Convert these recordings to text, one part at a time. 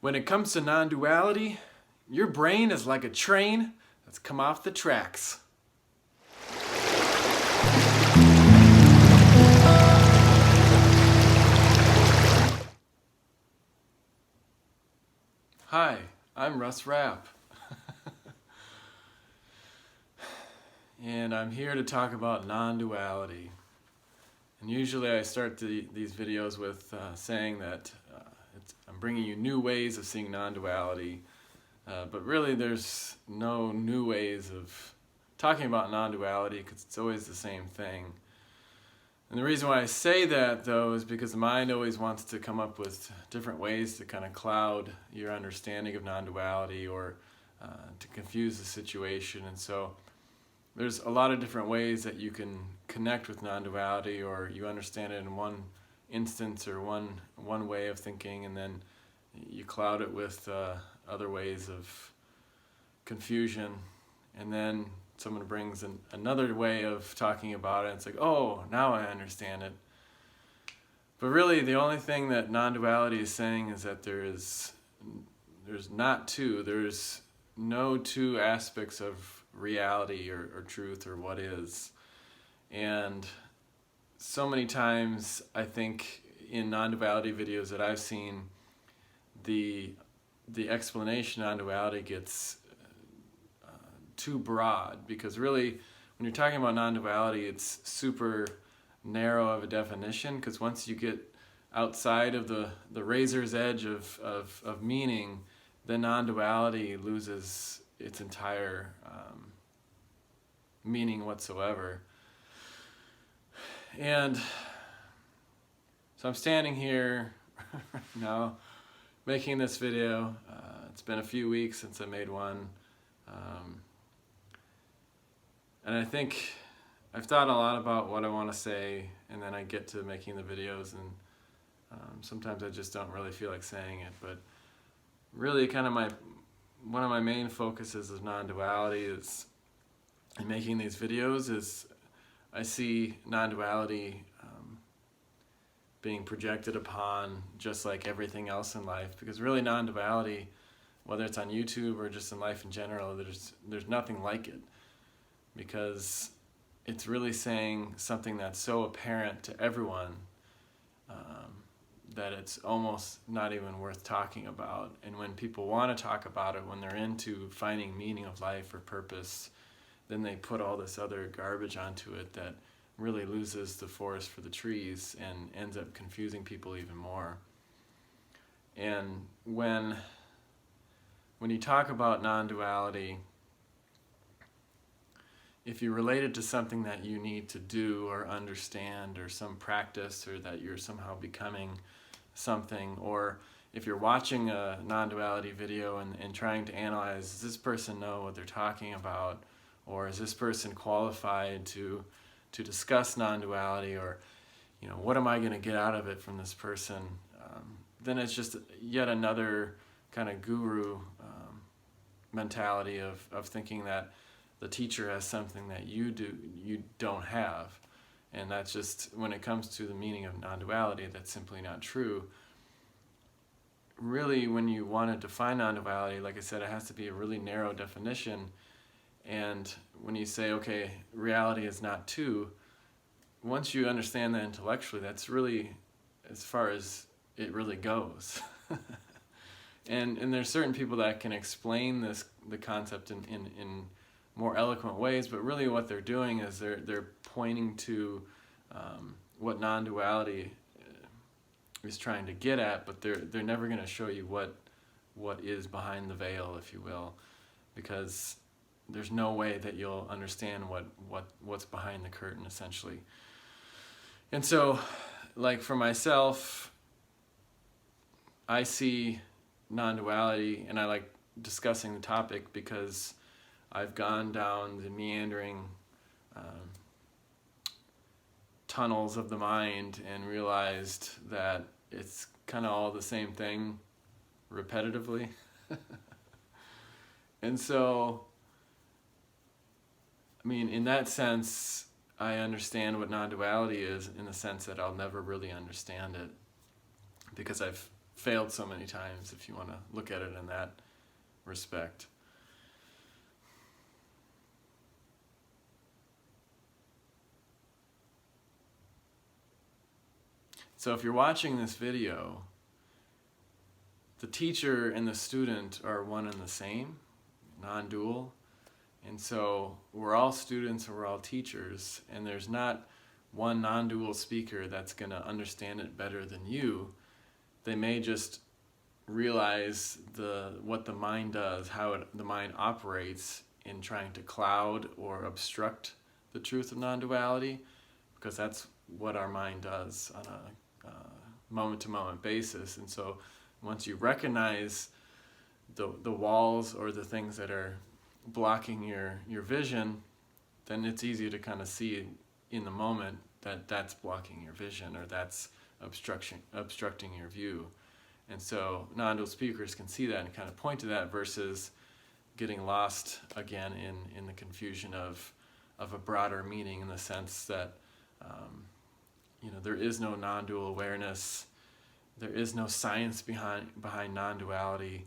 When it comes to non-duality, your brain is like a train that's come off the tracks. Hi, I'm Russ Rapp. And I'm here to talk about non-duality. And usually I start these videos with saying that I'm bringing you new ways of seeing non-duality, but really there's no new ways of talking about non-duality because it's always the same thing. And the reason why I say that, though, is because the mind always wants to come up with different ways to kind of cloud your understanding of non-duality or to confuse the situation. And so there's a lot of different ways that you can connect with non-duality, or you understand it in one instance or one way of thinking, and then you cloud it with other ways of confusion, and then someone brings another way of talking about it, and it's like, oh, now I understand it. But really, the only thing that non-duality is saying is that there's no two aspects of reality or truth or what is. And so many times, I think in non-duality videos that I've seen, the explanation of non-duality gets too broad, because really when you're talking about non-duality, it's super narrow of a definition, because once you get outside of the razor's edge of meaning, then non-duality loses its entire meaning whatsoever. And so I'm standing here now making this video. It's been a few weeks since I made one. And I think I've thought a lot about what I want to say, and then I get to making the videos, and sometimes I just don't really feel like saying it. But really kind of one of my main focuses of non-duality is in making these videos is I see non-duality being projected upon just like everything else in life, because really non-duality, whether it's on YouTube or just in life in general, there's nothing like it, because it's really saying something that's so apparent to everyone that it's almost not even worth talking about. And when people want to talk about it, when they're into finding meaning of life or purpose, then they put all this other garbage onto it that really loses the forest for the trees and ends up confusing people even more. And when you talk about non-duality, if you relate it to something that you need to do or understand, or some practice, or that you're somehow becoming something, or if you're watching a non-duality video and trying to analyze, does this person know what they're talking about, or is this person qualified to discuss non-duality, or what am I going to get out of it from this person, then it's just yet another kind of guru mentality of thinking that the teacher has something that you don't have. And that's just, when it comes to the meaning of non-duality, that's simply not true. Really, when you want to define non-duality, like I said, it has to be a really narrow definition. And when you say, okay, reality is not two, once you understand that intellectually, that's really as far as it really goes. And there's certain people that can explain the concept in more eloquent ways, but really what they're doing is they're pointing to what non-duality is trying to get at, but they're never going to show you what is behind the veil, if you will, because there's no way that you'll understand what's behind the curtain, essentially. And so, like for myself, I see non-duality, and I like discussing the topic because I've gone down the meandering tunnels of the mind and realized that it's kind of all the same thing repetitively. And so, I mean, in that sense, I understand what non-duality is, in the sense that I'll never really understand it, because I've failed so many times, if you want to look at it in that respect. So if you're watching this video, the teacher and the student are one and the same, non-dual. And so we're all students and we're all teachers, and there's not one non-dual speaker that's going to understand it better than you. They may just realize what the mind does, how the mind operates in trying to cloud or obstruct the truth of non-duality, because that's what our mind does on a moment-to-moment basis. And so once you recognize the walls or the things that are blocking your vision, then it's easy to kind of see in the moment that that's blocking your vision, or that's obstructing your view. And so non-dual speakers can see that and kind of point to that, versus getting lost again in the confusion of a broader meaning, in the sense that there is no non-dual awareness. There is no science behind non-duality.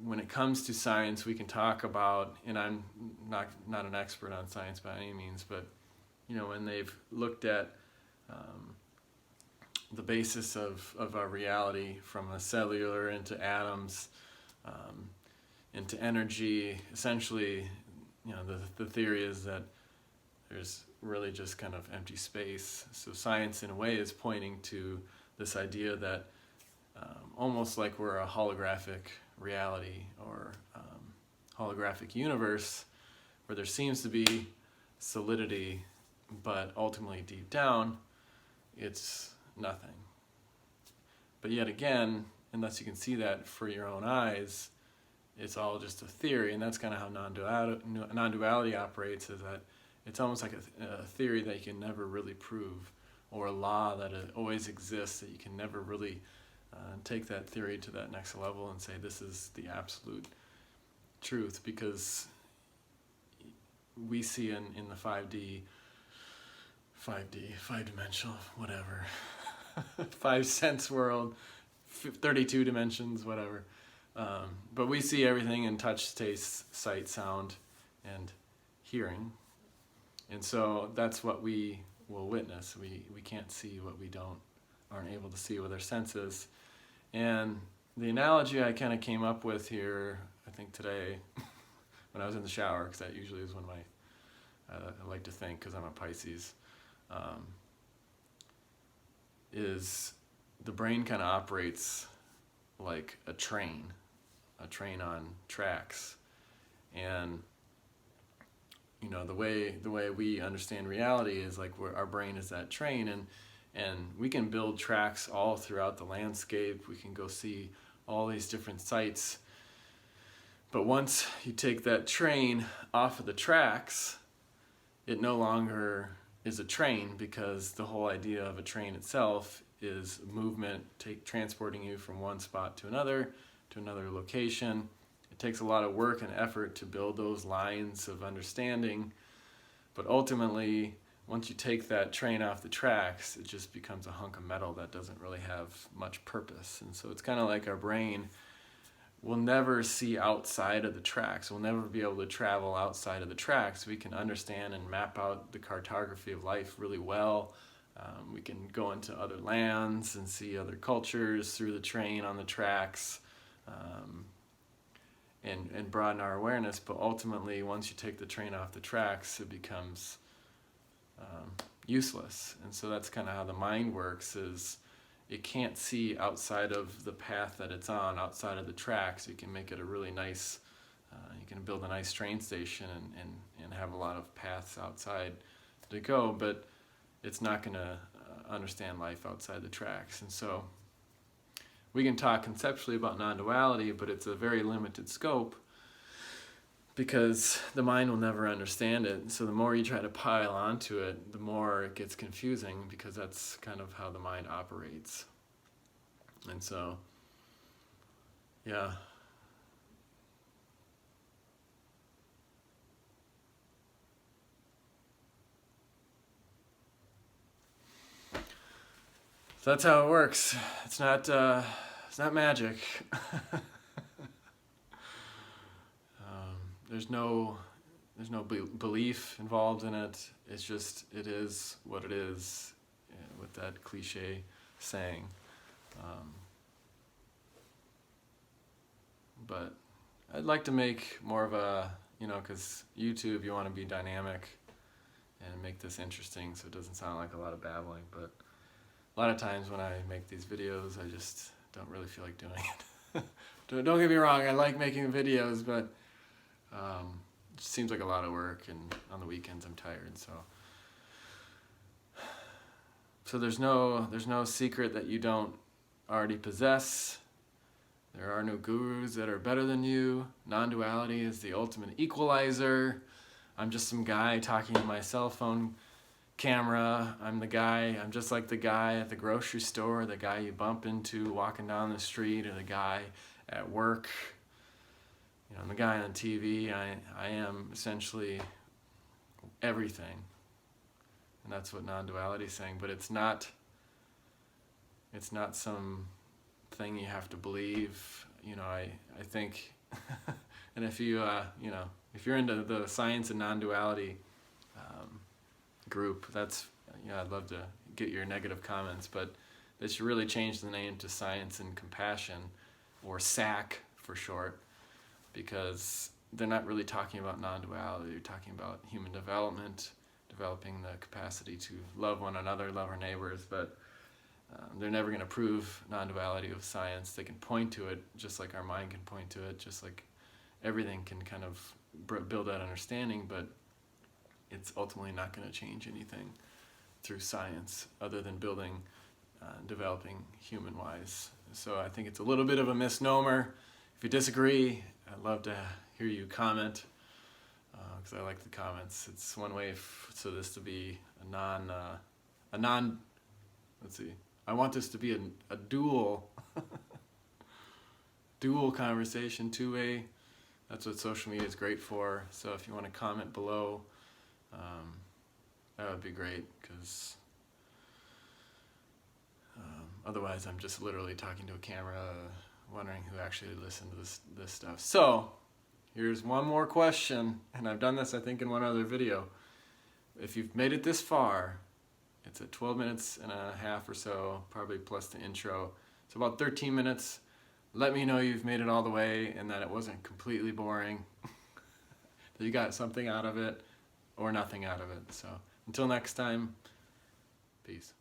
When it comes to science, we can talk about, and I'm not an expert on science by any means, but when they've looked at the basis of our reality, from a cellular into atoms, into energy, essentially, the theory is that there's really just kind of empty space. So science, in a way, is pointing to this idea that almost like we're a holographic reality, or holographic universe, where there seems to be solidity, but ultimately deep down it's nothing. But yet again, unless you can see that for your own eyes, it's all just a theory. And that's kind of how non-duality operates, is that it's almost like a theory that you can never really prove, or a law that always exists that you can never really take that theory to that next level and say this is the absolute truth, because we see in the 5-dimensional, whatever, 5-sense world, 32 dimensions, whatever. But we see everything in touch, taste, sight, sound, and hearing. And so that's what we will witness. We can't see what we aren't able to see with our senses. And the analogy I kind of came up with here, I think today, when I was in the shower, because that usually is when I like to think, because I'm a Pisces, is the brain kind of operates like a train on tracks. And the way we understand reality is like our brain is that train, and we can build tracks all throughout the landscape. We can go see all these different sites. But once you take that train off of the tracks, it no longer is a train, because the whole idea of a train itself is movement, transporting you from one spot to another location. It takes a lot of work and effort to build those lines of understanding, but ultimately, once you take that train off the tracks, it just becomes a hunk of metal that doesn't really have much purpose. And so it's kind of like our brain will never see outside of the tracks. We'll never be able to travel outside of the tracks. We can understand and map out the cartography of life really well. We can go into other lands and see other cultures through the train on the tracks, and broaden our awareness. But ultimately, once you take the train off the tracks, it becomes useless. And so that's kind of how the mind works, is it can't see outside of the path that it's on, outside of the tracks. You can make it a really nice, you can build a nice train station and have a lot of paths outside to go, but it's not going to understand life outside the tracks. And so we can talk conceptually about non-duality, but it's a very limited scope, because the mind will never understand it. So the more you try to pile onto it, the more it gets confusing, because that's kind of how the mind operates. And so, yeah. So that's how it works. It's not magic. There's no belief involved in it. It's just, it is what it is, with that cliche saying. But I'd like to make more of a, because YouTube, you want to be dynamic and make this interesting so it doesn't sound like a lot of babbling. But a lot of times when I make these videos, I just don't really feel like doing it. Don't get me wrong, I like making videos, but it seems like a lot of work, and on the weekends I'm tired, so there's no secret that you don't already possess. There are no gurus that are better than you. Non-duality is the ultimate equalizer. I'm just some guy talking to my cell phone camera. I'm just like the guy at the grocery store, the guy you bump into walking down the street, or the guy at work. I'm the guy on TV. I am essentially everything. And that's what non-duality is saying. But it's not some thing you have to believe. I think, and if you, if you're into the science and non-duality group, that's, I'd love to get your negative comments, but they should really change the name to Science and Compassion, or SAC for short, because they're not really talking about non-duality. They're talking about human development, developing the capacity to love one another, love our neighbors, but they're never going to prove non-duality with science. They can point to it, just like our mind can point to it, just like everything can kind of build that understanding, but it's ultimately not going to change anything through science other than building, developing human-wise. So I think it's a little bit of a misnomer. If you disagree, I'd love to hear you comment, because I like the comments. It's one way so this to be let's see, I want this to be a dual conversation, two-way. That's what social media is great for. So if you want to comment below, that would be great, because otherwise I'm just literally talking to a camera, wondering who actually listened to this stuff. So here's one more question, and I've done this I think in one other video. If you've made it this far, it's at 12 minutes and a half or so, probably plus the intro. It's about 13 minutes. Let me know you've made it all the way and that it wasn't completely boring, that you got something out of it or nothing out of it. So until next time, peace.